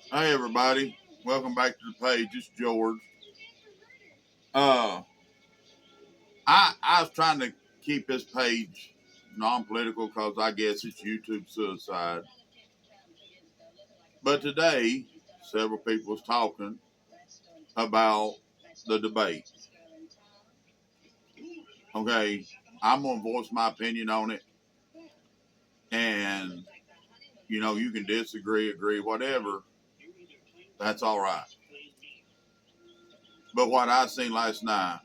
Hey everybody, welcome back to the page. It's George. Uh, I was trying to keep this page non-political because I guess it's YouTube suicide. But today, several people was talking about the debate. Okay, I'm gonna voice my opinion on it, and you can disagree, agree, whatever. That's all right. But what I seen last night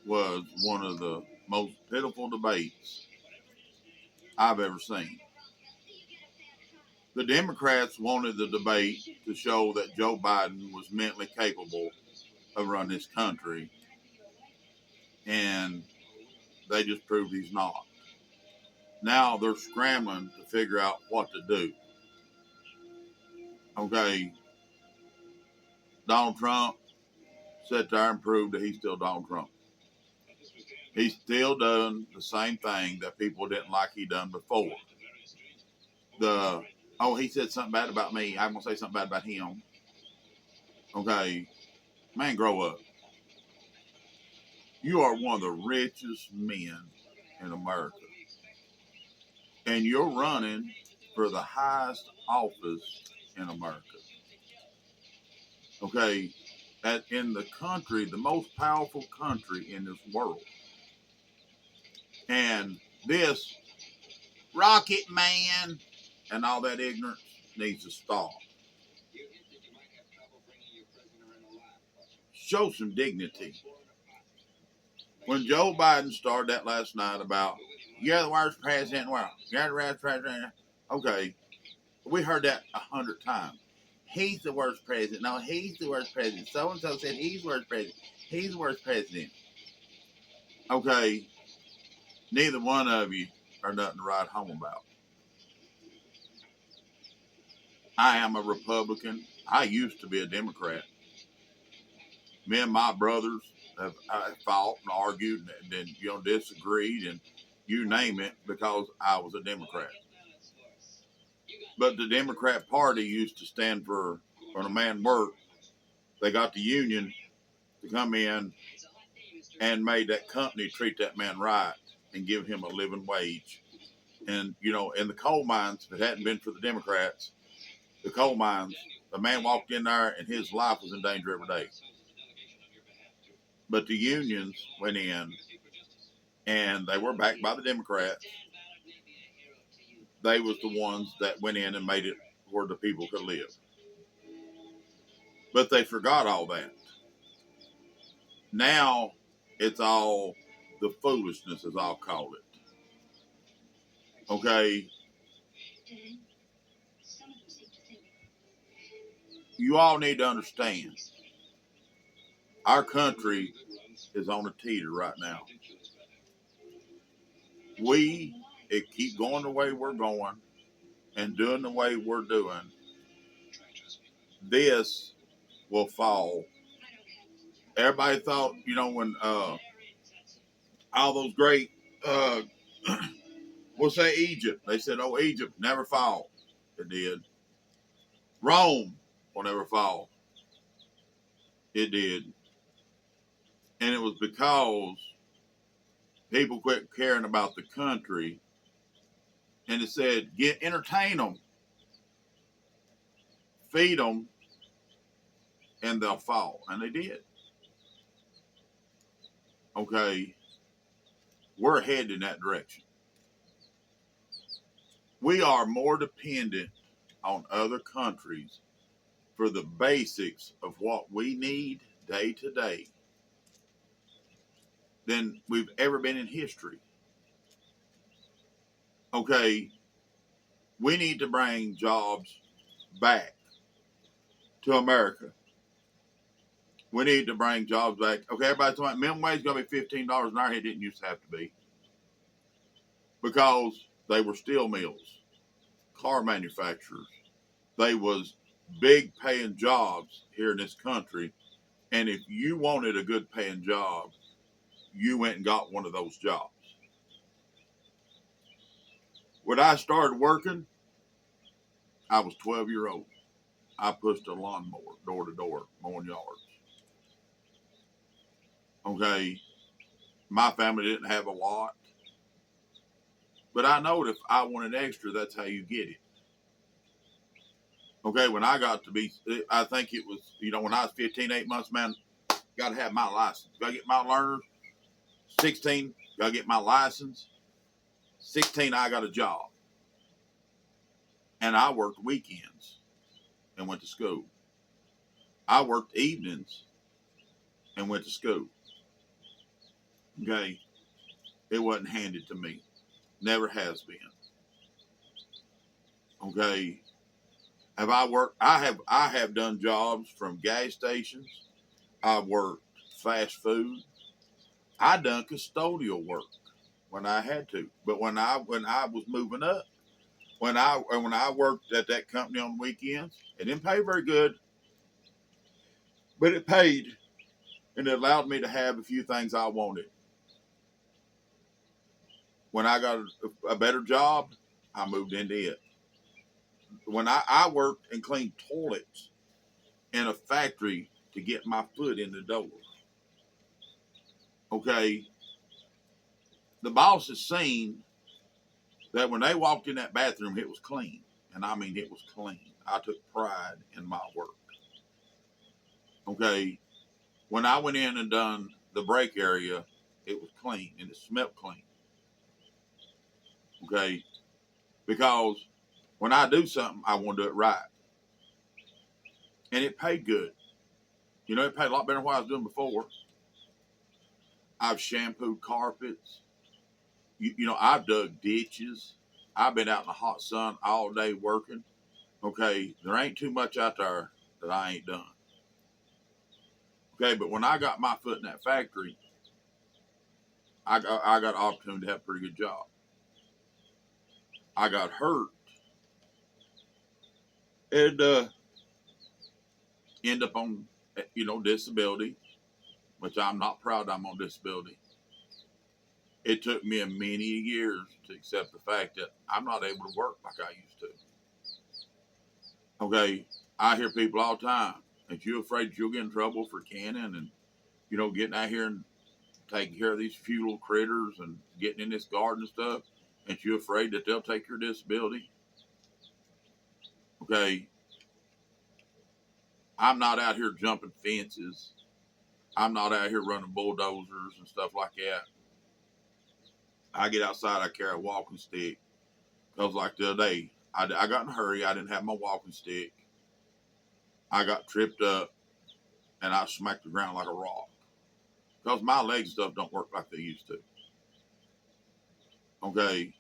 was one of the most pitiful debates I've ever seen. The Democrats wanted the debate to show that Joe Biden was mentally capable of running this country, and they just proved he's not. Now they're scrambling to figure out what to do. Okay, Donald Trump sat there and proved that he's still Donald Trump. He's still done the same thing that people didn't like he done before. He said something bad about me. I'm gonna say something bad about him. Okay, man, grow up. You are one of the richest men in America, and you're running for the highest office in America. Okay, in the country, the most powerful country in this world, and this Rocket Man and all that ignorance needs to stop. Show some dignity. When Joe Biden started that last night about you're the worst president in the world, you're the worst president. Okay, we heard that 100 times. He's the worst president. No, he's the worst president. So and so said he's the worst president. He's the worst president. Okay, neither one of you are nothing to write home about. I am a Republican. I used to be a Democrat. Me and my brothers have fought and argued and then disagreed and you name it because I was a Democrat. But the Democrat Party used to stand for when a man worked, they got the union to come in and made that company treat that man right and give him a living wage. And, in the coal mines, if it hadn't been for the Democrats, the coal mines, the man walked in there and his life was in danger every day. But the unions went in and they were backed by the Democrats. They was the ones that went in and made it where the people could live. But they forgot all that. Now it's all the foolishness, as I'll call it. Okay. You all need to understand our country is on a teeter right now. It keep going the way we're going and doing the way we're doing, this will fall. Everybody thought, when all those great, we'll say Egypt, they said, oh, Egypt never fall. It did. Rome will never fall. It did. And it was because people quit caring about the country and it said, entertain them, feed them, and they'll fall. And they did. Okay. We're headed in that direction. We are more dependent on other countries for the basics of what we need day to day than we've ever been in history. Okay, we need to bring jobs back to America. We need to bring jobs back. Okay, everybody's talking about minimum wage is going to be $15 an hour. It didn't used to have to be because they were steel mills, car manufacturers. They was big paying jobs here in this country. And if you wanted a good paying job, you went and got one of those jobs. When I started working, I was 12 years old. I pushed a lawnmower door to door, mowing yards. Okay, my family didn't have a lot, but I know if I wanted extra, that's how you get it. Okay, when I got to be, I think it was, when I was 15, 8 months, man, got to have my license. Got to get my learners. 16, got to get my license. 16, I got a job. And I worked weekends and went to school. I worked evenings and went to school. Okay, it wasn't handed to me. Never has been. Okay, have I worked? I have done jobs from gas stations. I worked fast food. I done custodial work when I had to. But when I was moving up, when I worked at that company on weekends, it didn't pay very good, but it paid, and it allowed me to have a few things I wanted. When I got a better job, I moved into it. When I worked and cleaned toilets in a factory to get my foot in the door. Okay, the boss has seen that when they walked in that bathroom, it was clean. And I mean, it was clean. I took pride in my work. Okay, when I went in and done the break area, it was clean and it smelled clean. Okay, because when I do something, I want to do it right. And it paid good. It paid a lot better than what I was doing before. I've shampooed carpets. I've dug ditches. I've been out in the hot sun all day working. Okay, there ain't too much out there that I ain't done. Okay, but when I got my foot in that factory, I got an opportunity to have a pretty good job. I got hurt and end up on disability, which I'm not proud I'm on disability. It took me many years to accept the fact that I'm not able to work like I used to. Okay, I hear people all the time, "Ain't you afraid you'll get in trouble for canning and getting out here and taking care of these few little critters and getting in this garden and stuff? Ain't you afraid that they'll take your disability?" Okay, I'm not out here jumping fences. I'm not out here running bulldozers and stuff like that. I get outside, I carry a walking stick. Because like the other day, I got in a hurry. I didn't have my walking stick. I got tripped up and I smacked the ground like a rock. Because my leg stuff don't work like they used to. Okay.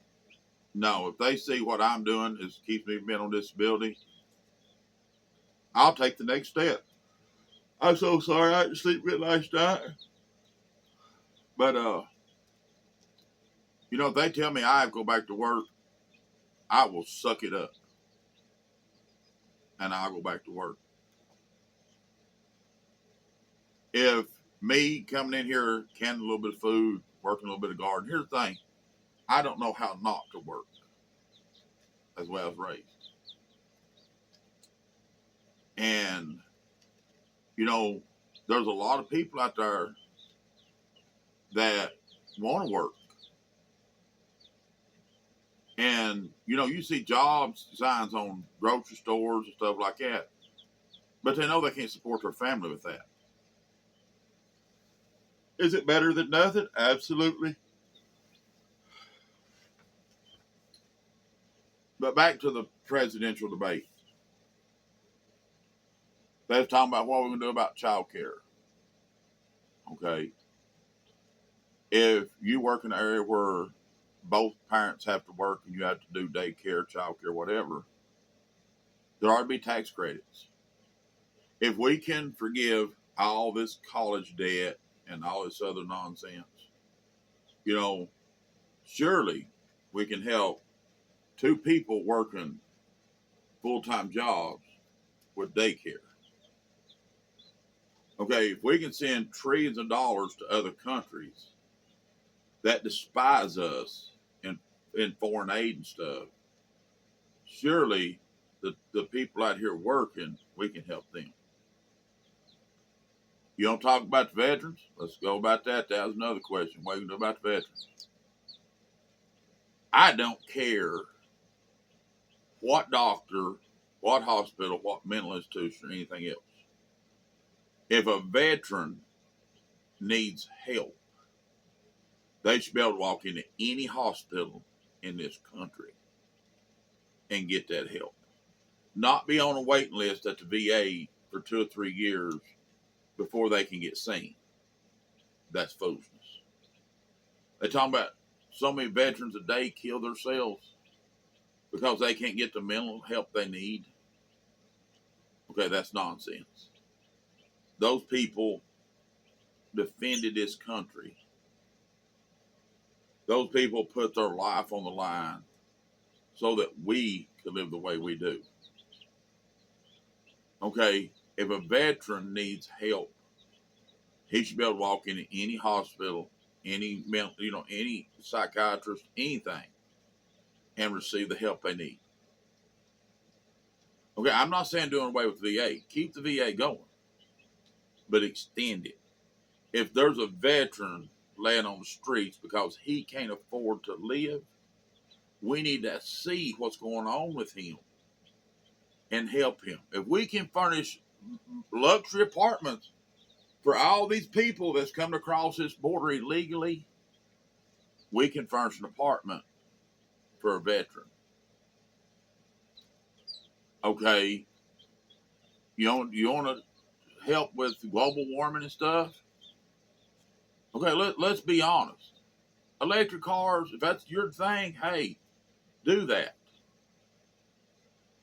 No, if they see what I'm doing is keeps me from being on disability, I'll take the next step. I'm so sorry I didn't sleep good last night. But if they tell me I have to go back to work, I will suck it up. And I'll go back to work. If me coming in here, canning a little bit of food, working a little bit of garden, here's the thing. I don't know how not to work. That's the way I was raised. And, there's a lot of people out there that want to work. And, you see job signs on grocery stores and stuff like that. But they know they can't support their family with that. Is it better than nothing? Absolutely. But back to the presidential debate. They was talking about what we're going to do about child care. Okay. If you work in an area where both parents have to work and you have to do daycare, child care, whatever, there ought to be tax credits. If we can forgive all this college debt and all this other nonsense, surely we can help two people working full-time jobs with daycare. Okay, if we can send trillions of dollars to other countries that despise us in foreign aid and stuff, surely the people out here working, we can help them. You don't talk about the veterans? Let's go about that. That was another question. What you do about the veterans? I don't care what doctor, what hospital, what mental institution, or anything else. If a veteran needs help, they should be able to walk into any hospital in this country and get that help. Not be on a waiting list at the VA for 2 or 3 years before they can get seen. That's foolishness. They're talking about so many veterans a day kill themselves because they can't get the mental help they need. Okay, that's nonsense. Those people defended this country. Those people put their life on the line so that we could live the way we do. Okay, if a veteran needs help, he should be able to walk into any hospital, any mental, any psychiatrist, anything, and receive the help they need. Okay, I'm not saying doing away with the VA. Keep the VA going, but extend it. If there's a veteran laying on the streets because he can't afford to live, we need to see what's going on with him and help him. If we can furnish luxury apartments for all these people that's come across this border illegally, we can furnish an apartment for a veteran. Okay, you want to help with global warming and stuff? Okay, let's be honest. Electric cars, if that's your thing, hey, do that.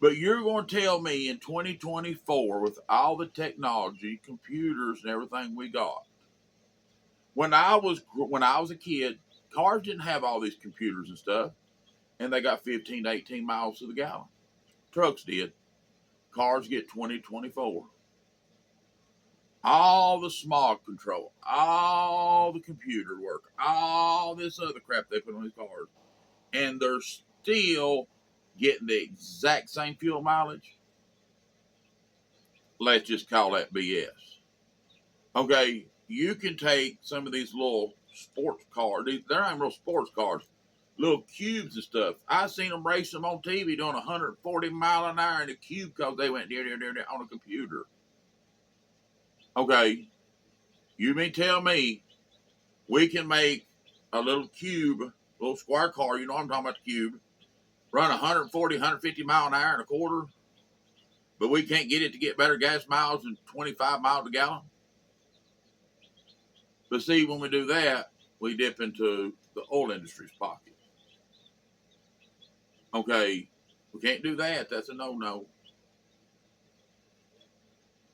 But you're going to tell me in 2024, with all the technology, computers, and everything we got, when I was a kid, cars didn't have all these computers and stuff, and they got 15 to 18 miles to the gallon. Trucks did. Cars get 20, 24. All the smog control, all the computer work, all this other crap they put on these cars, and they're still getting the exact same fuel mileage. Let's just call that BS. Okay, you can take some of these little sports cars. They're not real sports cars, little cubes and stuff. I seen them race them on TV doing 140 mile an hour in a cube because they went there on a computer. Okay, you mean tell me we can make a little cube, little square car, you know what I'm talking about, the cube, run 140, 150 mile an hour in a quarter, but we can't get it to get better gas miles than 25 miles a gallon? But see, when we do that, we dip into the oil industry's pocket. Okay, we can't do that. That's a no-no.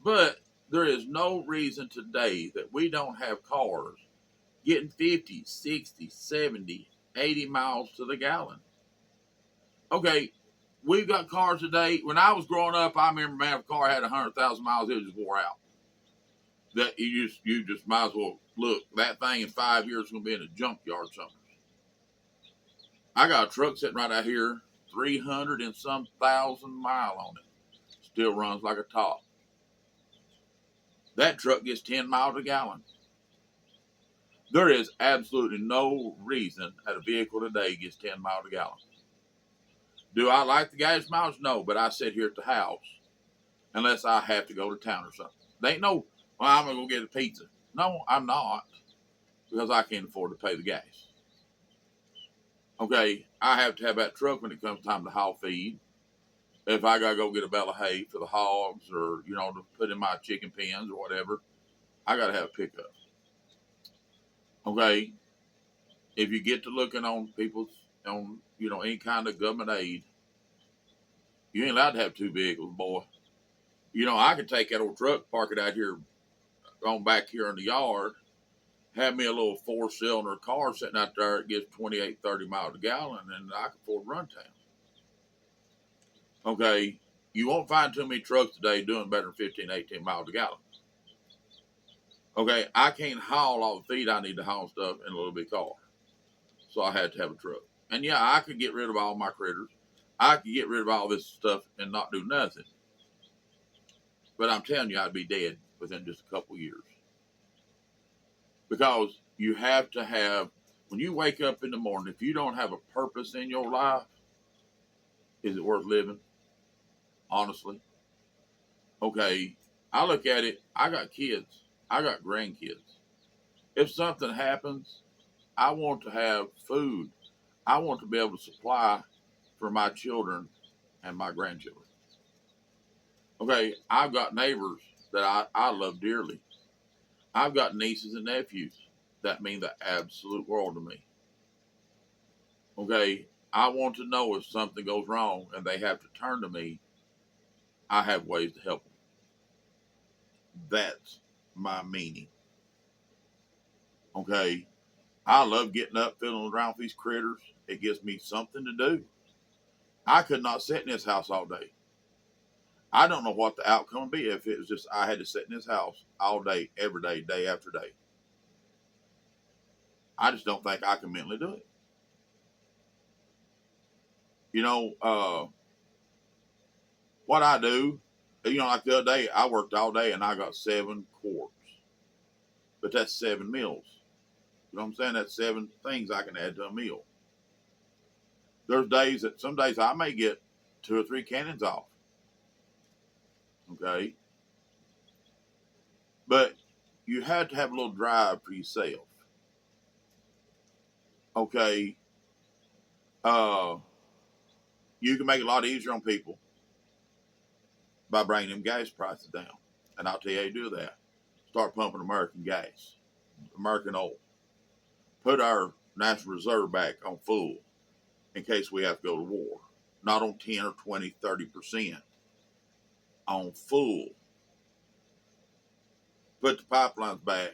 But there is no reason today that we don't have cars getting 50, 60, 70, 80 miles to the gallon. Okay, we've got cars today. When I was growing up, I remember, man, if a car had 100,000 miles, it just wore out. That you just might as well look. That thing in 5 years is going to be in a junkyard somewhere. I got a truck sitting right out here, 300 and some thousand mile on it. Still runs like a top. That truck gets 10 miles a gallon. There is absolutely no reason that a vehicle today gets 10 miles a gallon. Do I like the gas miles? No, but I sit here at the house unless I have to go to town or something. They ain't no, well, I'm going to go get a pizza. No, I'm not, because I can't afford to pay the gas. Okay, I have to have that truck when it comes time to haul feed. If I got to go get a bale of hay for the hogs or, to put in my chicken pens or whatever, I got to have a pickup. Okay, if you get to looking on people's, any kind of government aid, you ain't allowed to have 2 vehicles, boy. I could take that old truck, park it out here, on back here in the yard, have me a little 4-cylinder car sitting out there that gets 28, 30 miles a gallon, and I can afford to run town. Okay, you won't find too many trucks today doing better than 15, 18 miles a gallon. Okay, I can't haul all the feed I need to haul stuff in a little bit car. So I had to have a truck. And yeah, I could get rid of all my critters. I could get rid of all this stuff and not do nothing. But I'm telling you, I'd be dead within just a couple years. Because you have to have, when you wake up in the morning, if you don't have a purpose in your life, is it worth living? Honestly. Okay, I look at it, I got kids, I got grandkids. If something happens, I want to have food. I want to be able to supply for my children and my grandchildren. Okay, I've got neighbors that I love dearly. I've got nieces and nephews that mean the absolute world to me. Okay, I want to know if something goes wrong and they have to turn to me, I have ways to help them. That's my meaning. Okay, I love getting up, fiddling around with these critters. It gives me something to do. I could not sit in this house all day. I don't know what the outcome would be if it was just I had to sit in this house all day, every day, day after day. I just don't think I can mentally do it. You know, what I do, like the other day, I worked all day and I got 7 quarts. But that's 7 meals. You know what I'm saying? That's 7 things I can add to a meal. There's some days I may get 2 or 3 cannons off. Okay. But you have to have a little drive for yourself. Okay. Uh, you can make it a lot easier on people by bringing them gas prices down. And I'll tell you how you do that. Start pumping American gas, American oil. Put our National Reserve back on full in case we have to go to war. Not on 10 or 20, 30%. On full. Put the pipelines back.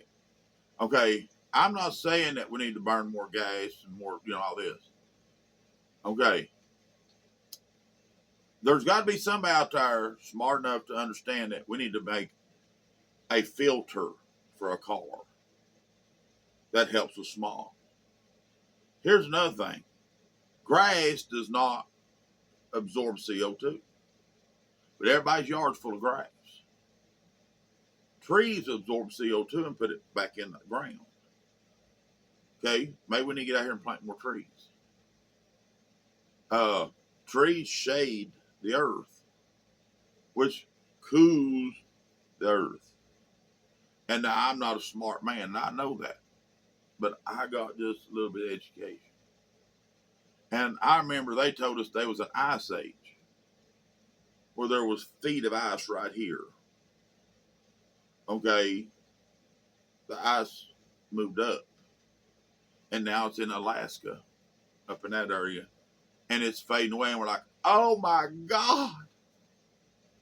Okay, I'm not saying that we need to burn more gas and more, all this. Okay. There's got to be somebody out there smart enough to understand that we need to make a filter for a car that helps with smog. Here's another thing. Grass does not absorb CO2, but everybody's yard's full of grass. Trees absorb CO2 and put it back in the ground. Okay, maybe we need to get out here and plant more trees. Trees shade the earth, which cools the earth. And now I'm not a smart man, and I know that, but I got just a little bit of education. And I remember they told us there was an ice age where there was feet of ice right here. Okay, the ice moved up, and now it's in Alaska, up in that area, and it's fading away. And we're like, oh my God.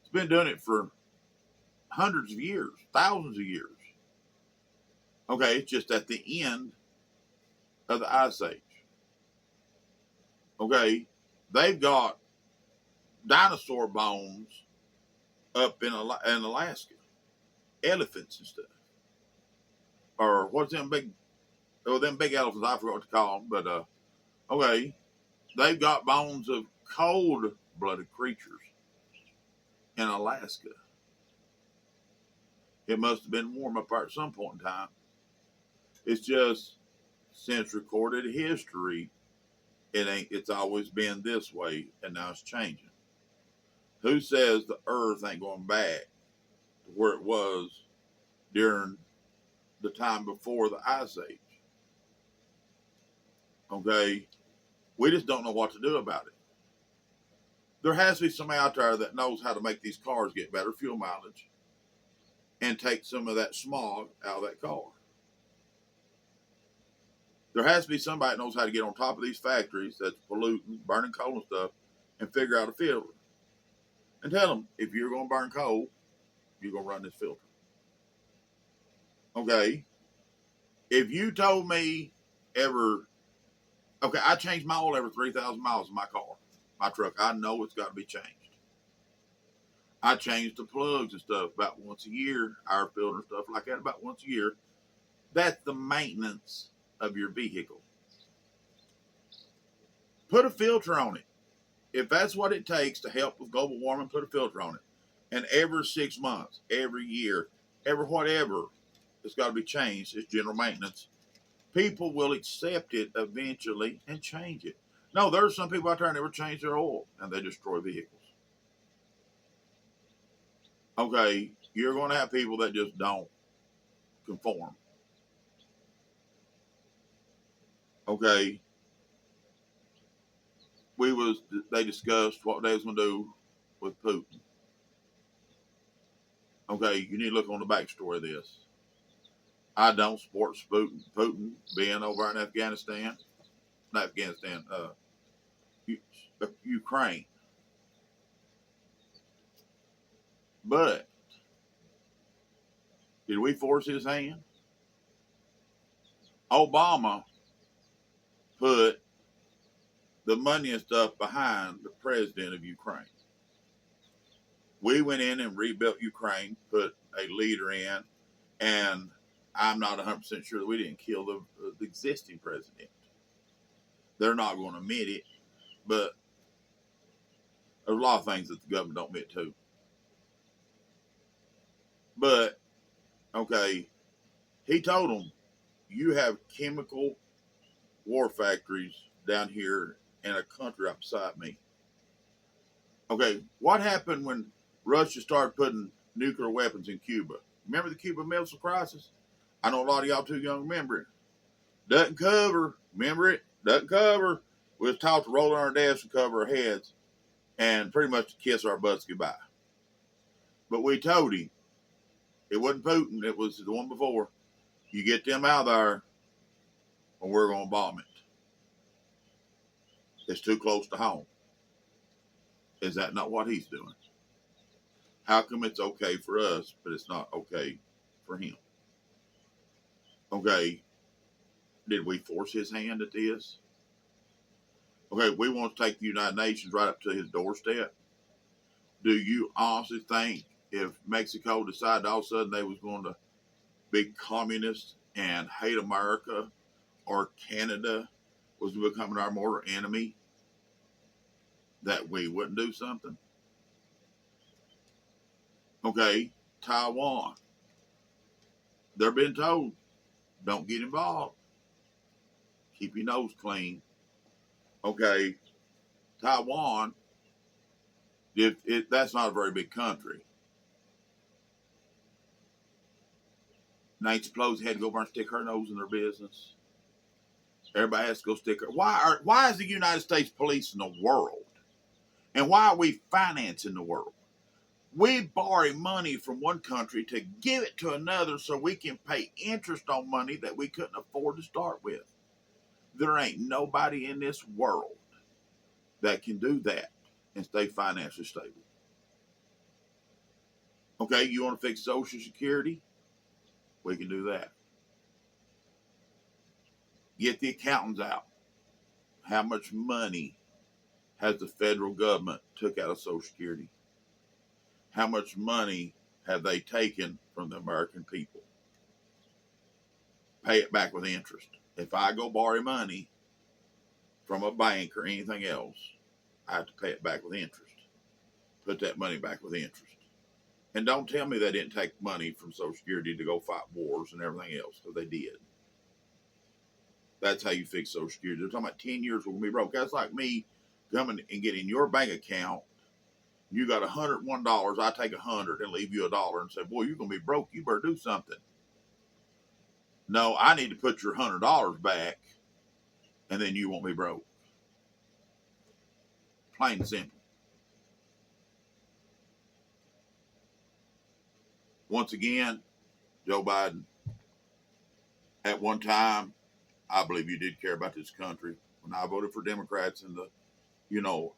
It's been doing it for hundreds of years, thousands of years. Okay, it's just at the end of the ice age. Okay, they've got dinosaur bones up in Alaska, elephants and stuff. Or what's them big elephants, I forgot what to call them, but okay, they've got bones of cold-blooded creatures in Alaska. It must have been warm up there at some point in time. It's just since recorded history, it's always been this way, and now it's changing. Who says the earth ain't going back to where it was during the time before the ice age? Okay, we just don't know what to do about it. There has to be somebody out there that knows how to make these cars get better fuel mileage and take some of that smog out of that car. There has to be somebody that knows how to get on top of these factories that's polluting, burning coal and stuff, and figure out a filter. And tell them, if you're going to burn coal, you're going to run this filter. Okay? If you told me I change my oil every 3,000 miles in my car, my truck. I know it's got to be changed. I change the plugs and stuff about once a year, our filter and stuff like that about once a year. That's the maintenance of your vehicle. Put a filter on it. if that's what it takes to help with global warming, put a filter on it. And every 6 months, every year, every whatever, it's got to be changed. It's general maintenance. People will accept it eventually and change it. No, there's some people out there that never change their oil and they destroy vehicles. Okay, you're going to have people that just don't conform. Okay, they discussed what they was going to do with Putin. Okay, you need to look on the backstory of this. I don't support Putin being over in Afghanistan, not Afghanistan, Ukraine. But did we force his hand? Obama put the money and stuff behind the president of Ukraine. We went in and rebuilt Ukraine, put a leader in, and I'm not 100% sure that we didn't kill the existing president. They're not going to admit it, but there's a lot of things that the government don't admit to. But, okay, he told them, you have chemical war factories down here in a country right beside me. Okay, what happened when Russia started putting nuclear weapons in Cuba? Remember the Cuban Missile Crisis? I know a lot of y'all too young to remember it. Doesn't cover. Remember it? Doesn't cover. We was taught to roll on our desks and cover our heads and pretty much to kiss our butts goodbye. But we told him, it wasn't Putin, it was the one before. You get them out there or we're going to bomb it. It's too close to home. Is that not what he's doing? How come it's okay for us, but it's not okay for him? Okay, did we force his hand at this? Okay, we want to take the United Nations right up to his doorstep. Do you honestly think if Mexico decided all of a sudden they was going to be communist and hate America, or Canada was becoming our mortal enemy, that we wouldn't do something? Okay, Taiwan. They're being told, don't get involved. Keep your nose clean. Okay, Taiwan, that's not a very big country. Nancy Pelosi had to go over and stick her nose in their business. Everybody has to go stick her. Why is the United States policing the world? And why are we financing the world? We borrow money from one country to give it to another so we can pay interest on money that we couldn't afford to start with. There ain't nobody in this world that can do that and stay financially stable. Okay, you want to fix Social Security? We can do that. Get the accountants out. How much money has the federal government took out of Social Security? How much money have they taken from the American people? Pay it back with interest. If I go borrow money from a bank or anything else, I have to pay it back with interest. Put that money back with interest. And don't tell me they didn't take money from Social Security to go fight wars and everything else, because they did. That's how you fix Social Security. They're talking about 10 years we're going to be broke. That's like me coming and getting your bank account. You got $101. I take $100 and leave you $1 and say, boy, you're going to be broke. You better do something. No, I need to put your $100 back and then you won't be broke. Plain and simple. Once again, Joe Biden, at one time, I believe you did care about this country. When I voted for Democrats in the,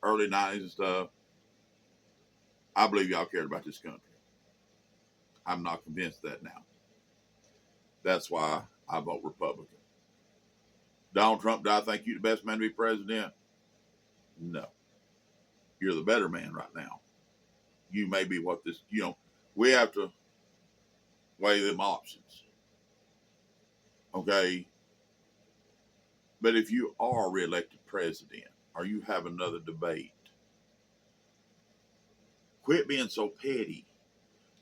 early 90s and stuff, I believe y'all cared about this country. I'm not convinced of that now. That's why I vote Republican. Donald Trump, do I think you're the best man to be president? No. You're the better man right now. You may be what this, we have to weigh them options. Okay? But if you are reelected president, or you have another debate, Quit being so petty.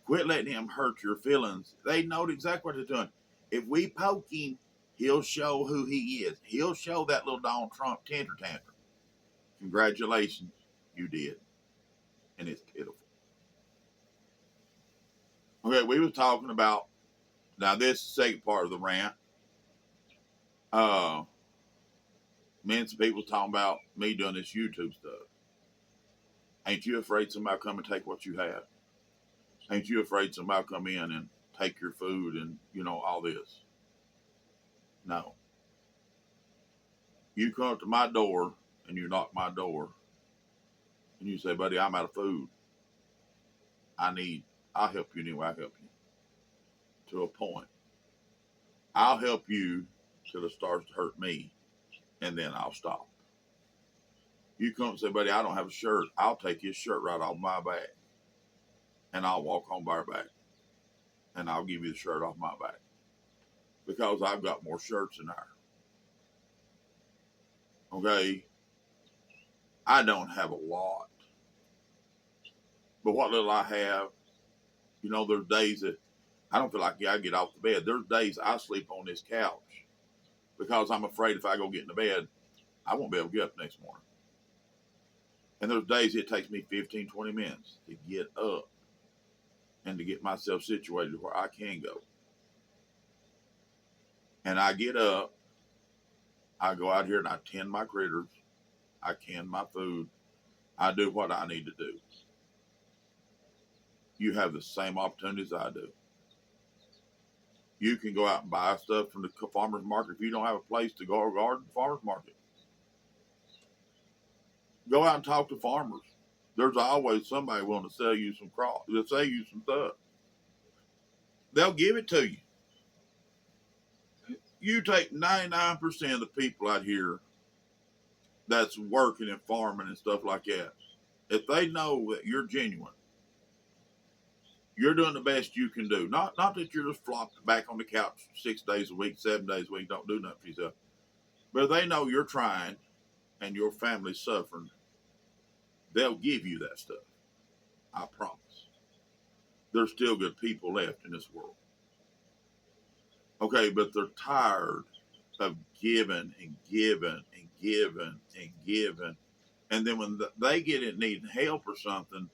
Quit letting him hurt your feelings. They know exactly what they're doing. If we poke him, he'll show who he is. He'll show that little Donald Trump tantrum. Congratulations, you did. And it's pitiful. Okay, we were talking about, now this is the second part of the rant. Me and some people talking about me doing this YouTube stuff. Ain't you afraid somebody come and take what you have? Ain't you afraid somebody come in and take your food and, all this? No. You come up to my door and you knock my door and you say, buddy, I'm out of food. I'll help you anyway. I'll help you to a point. I'll help you till it starts to hurt me, and then I'll stop. You come and say, buddy, I don't have a shirt. I'll take his shirt right off my back, and I'll walk home bareback, and I'll give you the shirt off my back because I've got more shirts in there. Okay? I don't have a lot, but what little I have, there's days that I don't feel like I get off the bed. There's days I sleep on this couch because I'm afraid if I go get in the bed, I won't be able to get up next morning. And there's days it takes me 15, 20 minutes to get up and to get myself situated where I can go. And I get up, I go out here and I tend my critters, I can my food, I do what I need to do. You have the same opportunities I do. You can go out and buy stuff from the farmer's market if you don't have a place to go or garden, farmer's market. Go out and talk to farmers. There's always somebody willing to sell you some crops, to sell you some stuff. They'll give it to you. You take 99% of the people out here that's working and farming and stuff like that. If they know that you're genuine, you're doing the best you can do. Not that you're just flopped back on the couch 6 days a week, 7 days a week, don't do nothing for yourself. But if they know you're trying and your family's suffering, they'll give you that stuff. I promise. There's still good people left in this world. Okay, but they're tired of giving and giving and giving and giving. And then when they get in need of help or something,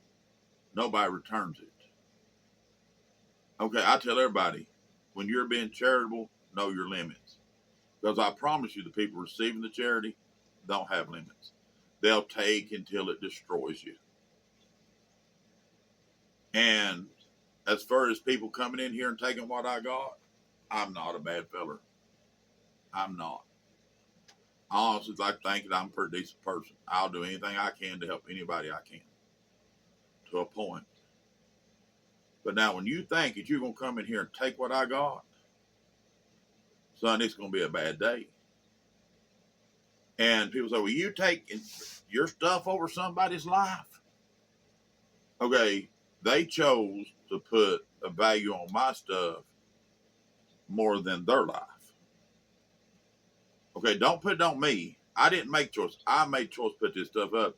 nobody returns it. Okay, I tell everybody, when you're being charitable, know your limits. Because I promise you, the people receiving the charity don't have limits. They'll take until it destroys you. And as far as people coming in here and taking what I got, I'm not a bad feller. I'm not. I honestly like to think that I'm a pretty decent person. I'll do anything I can to help anybody I can. To a point. But now when you think that you're going to come in here and take what I got, son, it's going to be a bad day. And people say, well, you take your stuff over somebody's life. Okay, they chose to put a value on my stuff more than their life. Okay, don't put it on me. I didn't make choice. I made choice to put this stuff up.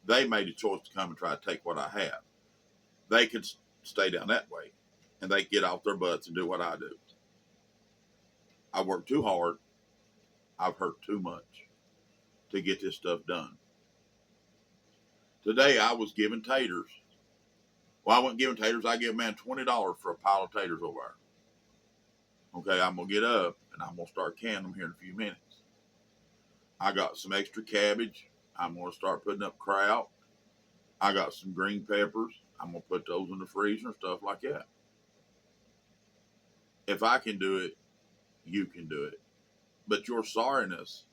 They made a choice to come and try to take what I have. They could stay down that way, and they get off their butts and do what I do. I worked too hard. I've hurt too much to get this stuff done. Today I was giving taters. Well, I wasn't giving taters. I gave a man $20 for a pile of taters over there. Okay, I'm going to get up and I'm going to start canning them here in a few minutes. I got some extra cabbage. I'm going to start putting up kraut. I got some green peppers. I'm going to put those in the freezer and stuff like that. If I can do it, you can do it. But your sorriness,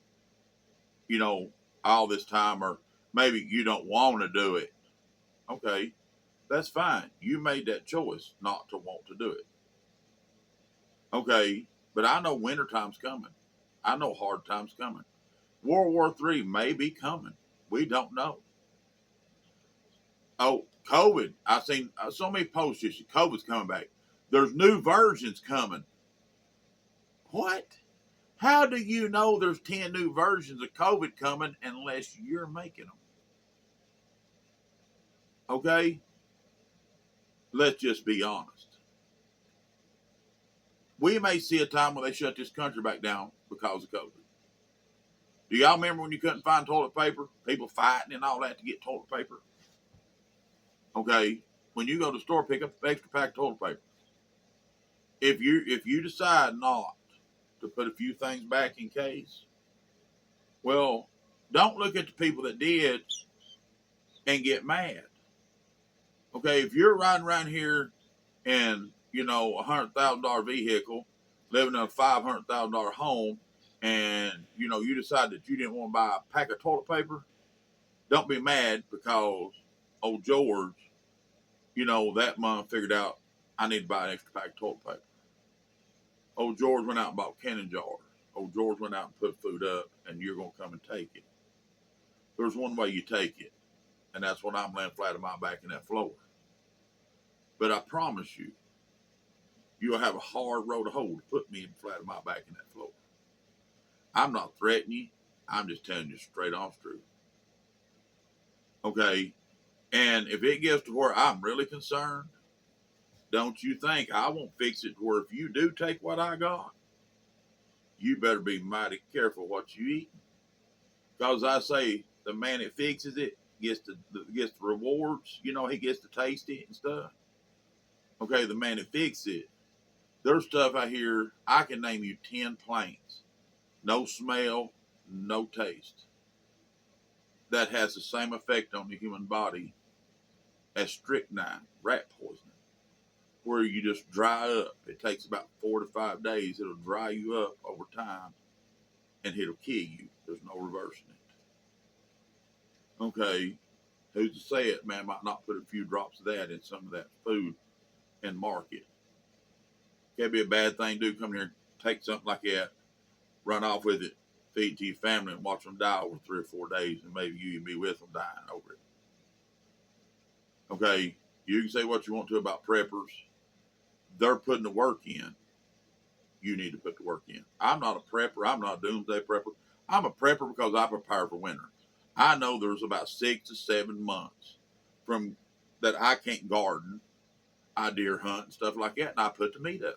all this time, or maybe you don't want to do it. Okay, that's fine. You made that choice not to want to do it. Okay, but I know winter time's coming. I know hard time's coming. World War III may be coming. We don't know. Oh, COVID. I've seen so many posts this year. COVID's coming back. There's new versions coming. What? How do you know there's 10 new versions of COVID coming unless you're making them? Okay? let's just be honest. We may see a time when they shut this country back down because of COVID. Do y'all remember when you couldn't find toilet paper? People fighting and all that to get toilet paper. Okay, when you go to the store, pick up an extra pack of toilet paper. If you decide not to put a few things back in case, well, don't look at the people that did and get mad. Okay, if you're riding around here in $100,000 vehicle, living in a $500,000 home, and you decide that you didn't want to buy a pack of toilet paper, don't be mad because old George, that month figured out I need to buy an extra pack of toilet paper. Old George went out and bought canning jars. Old George went out and put food up, and you're going to come and take it. There's one way you take it, and that's when I'm laying flat on my back in that floor. But I promise you, you'll have a hard road to hoe to put me flat on my back in that floor. I'm not threatening you. I'm just telling you straight off truth. Okay? And if it gets to where I'm really concerned, don't you think I won't fix it to where if you do take what I got, you better be mighty careful what you eat. Because I say the man that fixes it gets the rewards. He gets to taste it and stuff. Okay, the man that fixes it. There's stuff I hear, I can name you 10 planks. No smell, no taste. That has the same effect on the human body as strychnine, rat poisoning, where you just dry up. It takes about 4 to 5 days. It'll dry you up over time, and it'll kill you. There's no reversing it. Okay, who's to say it, man, might not put a few drops of that in some of that food and market. Can't be a bad thing to do. Come here, take something like that, run off with it, feed to your family, and watch them die over 3 or 4 days, and maybe you can be with them dying over it. Okay, you can say what you want to about preppers. They're putting the work in. You need to put the work in. I'm not a prepper. I'm not a doomsday prepper. I'm a prepper because I prepare for winter. I know there's about 6 to 7 months from that I can't garden. I deer hunt and stuff like that, and I put the meat up.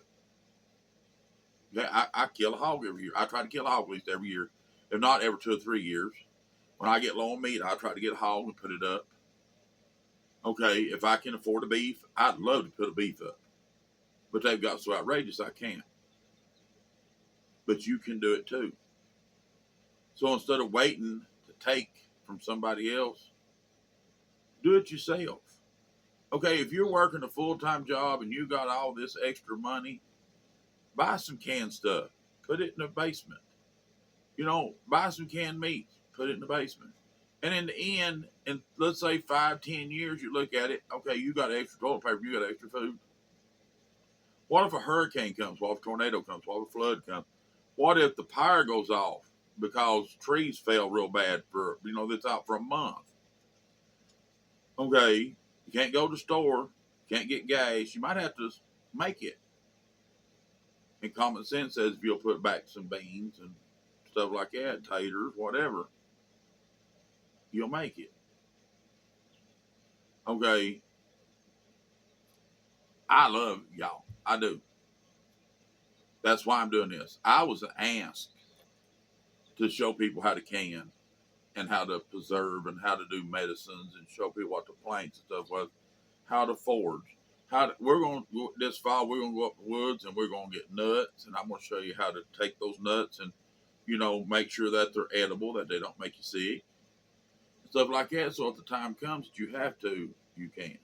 Yeah, I kill a hog every year. I try to kill a hog at least every year, if not every 2 or 3 years. When I get low on meat, I try to get a hog and put it up. Okay, if I can afford a beef, I'd love to put a beef up. But they've got so outrageous I can't. But you can do it too. So instead of waiting to take from somebody else, do it yourself. Okay, if you're working a full-time job and you got all this extra money, buy some canned stuff. Put it in the basement. Buy some canned meat. Put it in the basement. And in the end, in let's say 5, 10 years, you look at it, okay, you got extra toilet paper, you got extra food. What if a hurricane comes? What if a tornado comes? What if a flood comes? What if the power goes off because trees fell real bad for, that's out for a month? Okay, you can't go to the store, can't get gas, you might have to make it. And common sense says if you'll put back some beans and stuff like that, taters, whatever, you'll make it. Okay, I love y'all. I do. That's why I'm doing this. I was asked to show people how to can and how to preserve and how to do medicines and show people what the plants and stuff was, how to forge. We're going to, this fall, we're going to go up the woods and we're going to get nuts, and I'm going to show you how to take those nuts and, make sure that they're edible, that they don't make you sick, stuff like that. So if the time comes that you have to, you can.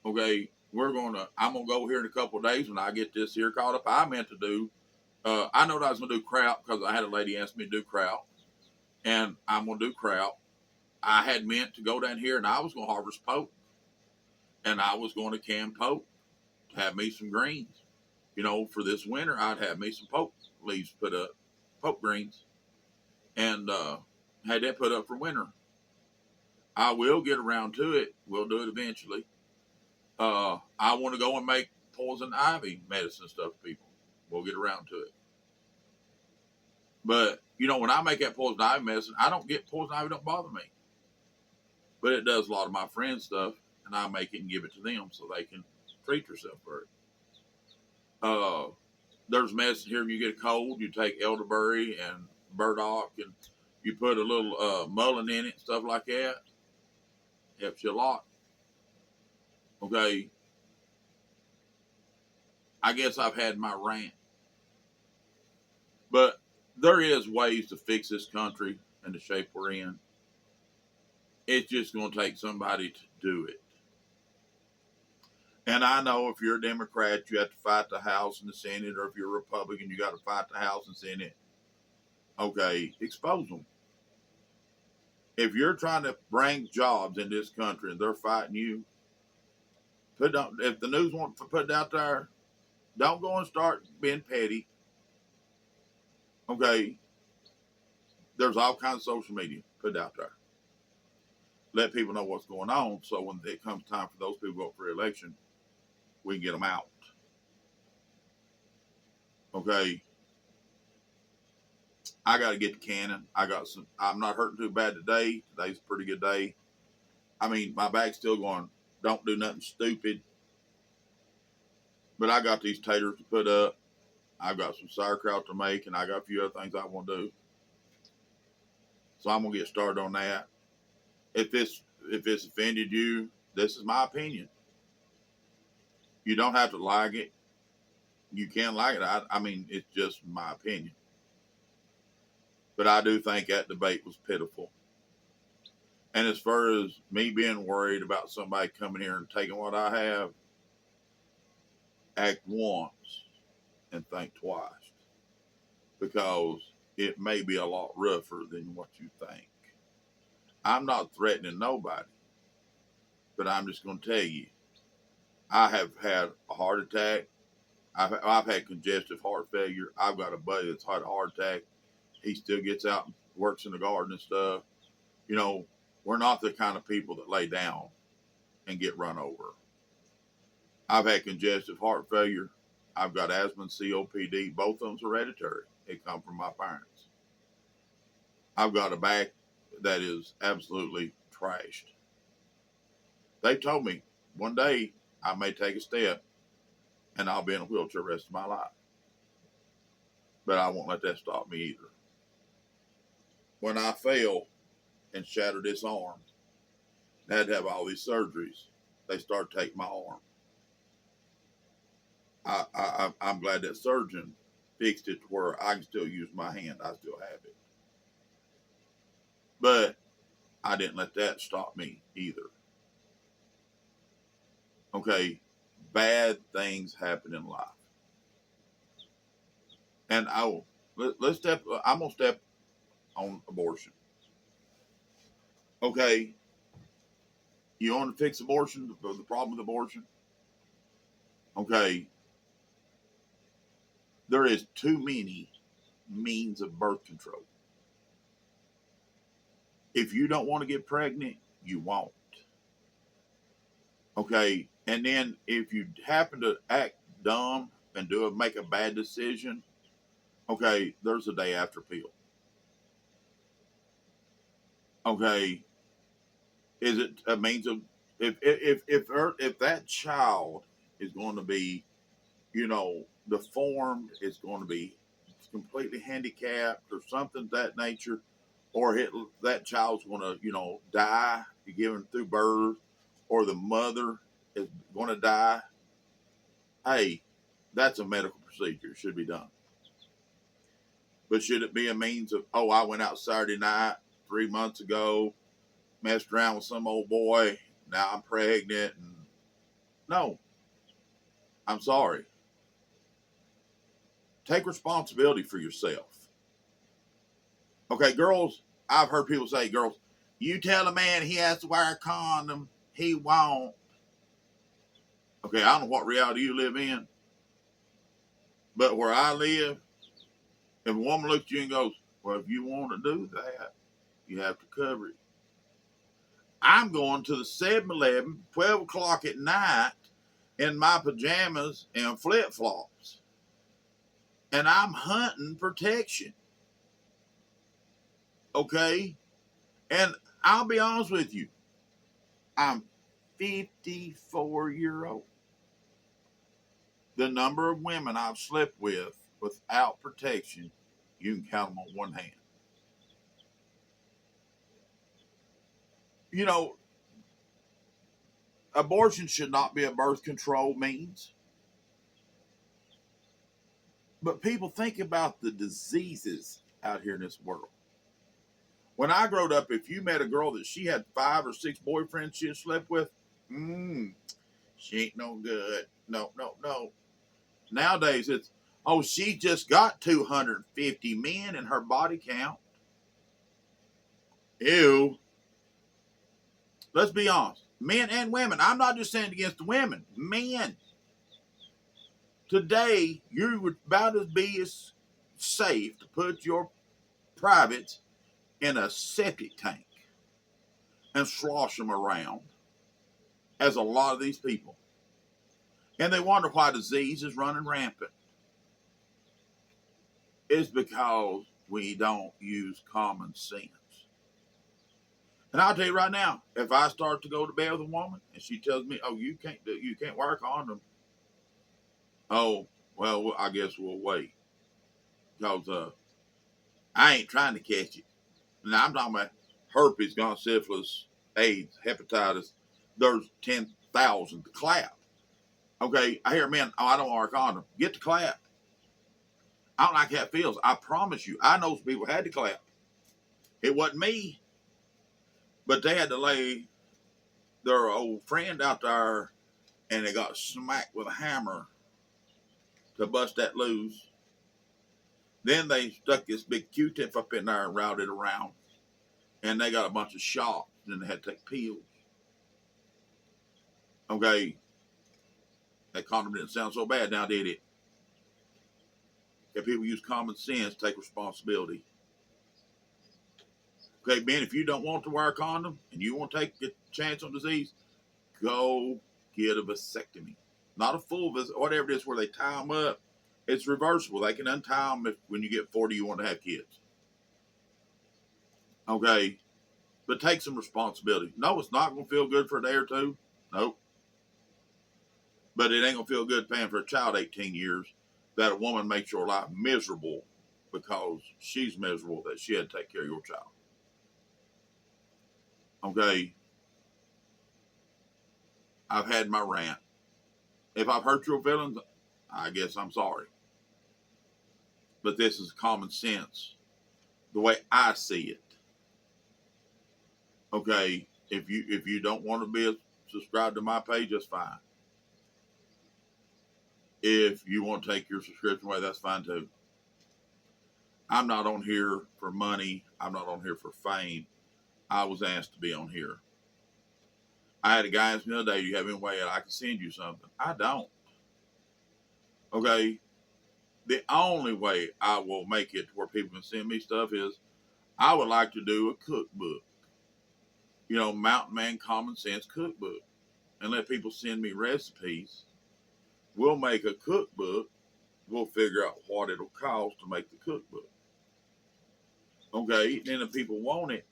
Okay, I'm going to go here in a couple of days when I get this here caught up. I meant to do, I know that I was going to do kraut because I had a lady ask me to do kraut, and I'm going to do kraut. I had meant to go down here and I was going to harvest poke, and I was going to can poke to have me some greens. For this winter, I'd have me some poke leaves put up, poke greens, and had that put up for winter. I will get around to it. We'll do it eventually. I want to go and make poison ivy medicine stuff for people. We'll get around to it. But, when I make that poison ivy medicine, I don't get poison ivy, don't bother me. But it does a lot of my friends' stuff. and I make it and give it to them so they can treat themselves for it. There's medicine here when you get a cold. You take elderberry and burdock, and you put a little mullein in it, stuff like that. Helps you a lot. Okay, I guess I've had my rant, but there is ways to fix this country and the shape we're in. It's just going to take somebody to do it. And I know if you're a Democrat, you have to fight the House and the Senate, or if you're a Republican, you got to fight the House and Senate. Okay, expose them. If you're trying to bring jobs in this country and they're fighting you, if the news wants to put it out there, don't go and start being petty. Okay, there's all kinds of social media. Put it out there. Let people know what's going on, so when it comes time for those people to go for election, we can get them out. Okay, I got to get to Cannon. I'm not hurting too bad today. Today's a pretty good day. I mean, my back's still going. Don't do nothing stupid. But I got these taters to put up. I've got some sauerkraut to make, and I got a few other things I want to do. So I'm gonna get started on that. If it's offended you, this is my opinion. You don't have to like it. You can like it. I mean, it's just my opinion. But I do think that debate was pitiful. And as far as me being worried about somebody coming here and taking what I have, act once and think twice. Because it may be a lot rougher than what you think. I'm not threatening nobody. But I'm just going to tell you, I have had a heart attack. I've had congestive heart failure. I've got a buddy that's had a heart attack. He still gets out and works in the garden and stuff. You know, we're not the kind of people that lay down and get run over. I've had congestive heart failure. I've got asthma and COPD. Both of them's hereditary. They come from my parents. I've got a back that is absolutely trashed. They told me one day I may take a step and I'll be in a wheelchair the rest of my life. But I won't let that stop me either. When I fell and shattered this arm, I had to have all these surgeries. They started taking my arm. I'm glad that surgeon fixed it to where I can still use my hand. I still have it. But I didn't let that stop me either. Okay, bad things happen in life. And I'm going to step on abortion. Okay, you want to fix abortion, the problem with abortion? Okay, there is too many means of birth control. If you don't want to get pregnant, you won't. Okay, and then if you happen to act dumb and make a bad decision, okay, there's a day after pill. Okay, is it a means of if that child is going to be, deformed, is going to be completely handicapped or something of that nature, or that child's going to die given through birth, or the mother is going to die, hey, that's a medical procedure. It should be done. But should it be a means of, I went out Saturday night 3 months ago, messed around with some old boy, now I'm pregnant? No. I'm sorry. Take responsibility for yourself. Okay, girls, I've heard people say, girls, you tell a man he has to wear a condom, he won't. Okay, I don't know what reality you live in, but where I live, if a woman looks at you and goes, well, if you want to do that, you have to cover it. I'm going to the 7-Eleven, 12 o'clock at night, in my pajamas and flip-flops. And I'm hunting protection. Okay? And I'll be honest with you. I'm 54-year-old. The number of women I've slept with without protection, you can count them on one hand. You know, abortion should not be a birth control means. But people think about the diseases out here in this world. When I growed up, if you met a girl that she had 5 or 6 boyfriends she had slept with, she ain't no good. No, no, no. Nowadays, it's, oh, she just got 250 men in her body count. Ew. Let's be honest. Men and women. I'm not just saying against the women. Men. Today, you would about as be as safe to put your privates in a septic tank and slosh them around as a lot of these people. And they wonder why disease is running rampant. It's because we don't use common sense. And I'll tell you right now, if I start to go to bed with a woman and she tells me, "Oh, you can't wear a condom," oh, well, I guess we'll wait because I ain't trying to catch it. Now I'm talking about herpes, gonorrhea, syphilis, AIDS, hepatitis. There's 10,000 to clap. Okay, I hear men, "Oh, I don't wear a condom." Get the clap. I don't like how it feels. I promise you, I know some people had to clap. It wasn't me, but they had to lay their old friend out there, and they got smacked with a hammer to bust that loose. Then they stuck this big Q-tip up in there and routed it around, and they got a bunch of shots. Then they had to take pills. Okay, that condom didn't sound so bad now, did it? If people use common sense, take responsibility. Okay, Ben, if you don't want to wear a condom and you want to take a chance on disease, go get a vasectomy. Not a full visit, whatever it is where they tie them up. It's reversible. They can untie them if when you get 40 you want to have kids. Okay, but take some responsibility. No, it's not going to feel good for a day or two. Nope. But it ain't going to feel good paying for a child 18 years that a woman makes your life miserable because she's miserable that she had to take care of your child. Okay, I've had my rant. If I've hurt your feelings, I guess I'm sorry. But this is common sense, the way I see it. Okay, if you don't want to be subscribed to my page, that's fine. If you want to take your subscription away, that's fine too. I'm not on here for money. I'm not on here for fame. I was asked to be on here. I had a guy ask me the other day, "Do you have any way I can send you something?" I don't. Okay. The only way I will make it to where people can send me stuff is I would like to do a cookbook. Mountain Man Common Sense cookbook. And let people send me recipes. We'll make a cookbook. We'll figure out what it'll cost to make the cookbook. Okay, then if people want it,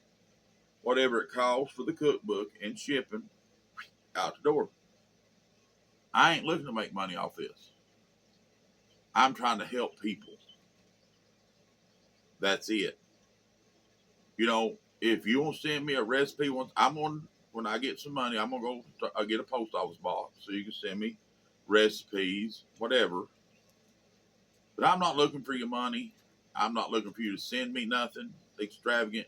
whatever it costs for the cookbook and shipping, out the door. I ain't looking to make money off this. I'm trying to help people. That's it. If you want to send me a recipe, when I get some money, I'm gonna go get a post office box so you can send me recipes, whatever. But I'm not looking for your money. I'm not looking for you to send me nothing extravagant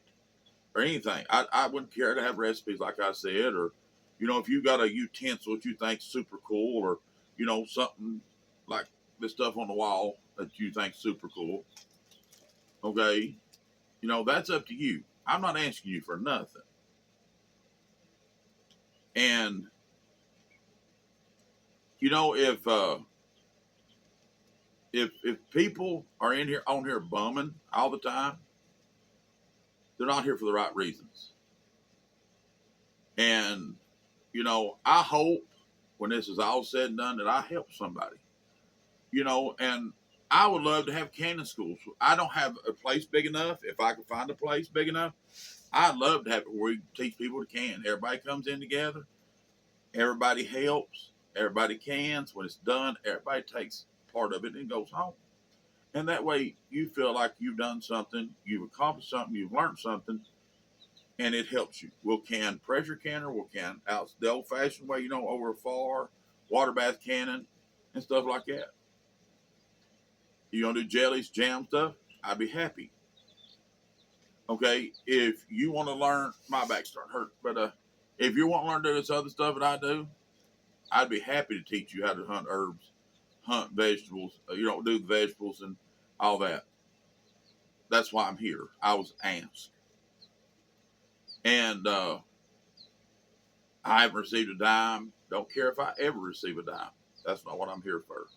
or anything. I wouldn't care to have recipes, like I said, or if you got a utensil that you think super cool, or something like this stuff on the wall that you think super cool. Okay, that's up to you. I'm not asking you for nothing. And if people are on here bumming all the time, they're not here for the right reasons. And I hope when this is all said and done that I help somebody. And I would love to have canning schools. I don't have a place big enough. If I could find a place big enough, I'd love to have it where we teach people to can. Everybody comes in together Everybody helps. Everybody cans. When it's done, everybody takes part of it and goes home. And that way you feel like you've done something, you've accomplished something, you've learned something, and it helps you. We'll can pressure canner, we'll can out the old fashioned way, over a far, water bath cannon, and stuff like that. You gonna do jellies, jam stuff? I'd be happy. Okay, if you want to learn, my back's starting to hurt, but if you want to learn to do this other stuff that I do, I'd be happy to teach you how to hunt herbs, hunt vegetables. Do the vegetables and all that. That's why I'm here. I was asked. And I haven't received a dime. Don't care if I ever receive a dime. That's not what I'm here for.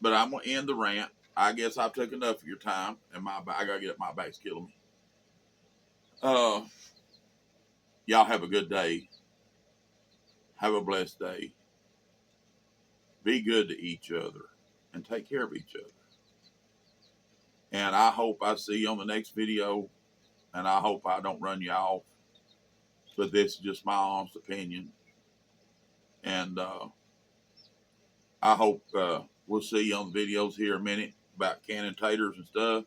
But I'm going to end the rant. I guess I've took enough of your time, and I got to get up. My back's killing me. Y'all have a good day. Have a blessed day. Be good to each other and take care of each other. And I hope I see you on the next video, and I hope I don't run you off. But this is just my honest opinion. And I hope we'll see you on the videos here in a minute about canning taters and stuff.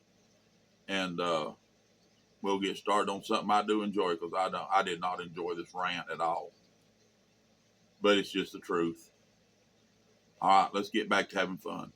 And we'll get started on something I do enjoy, because I did not enjoy this rant at all. But it's just the truth. All right, let's get back to having fun.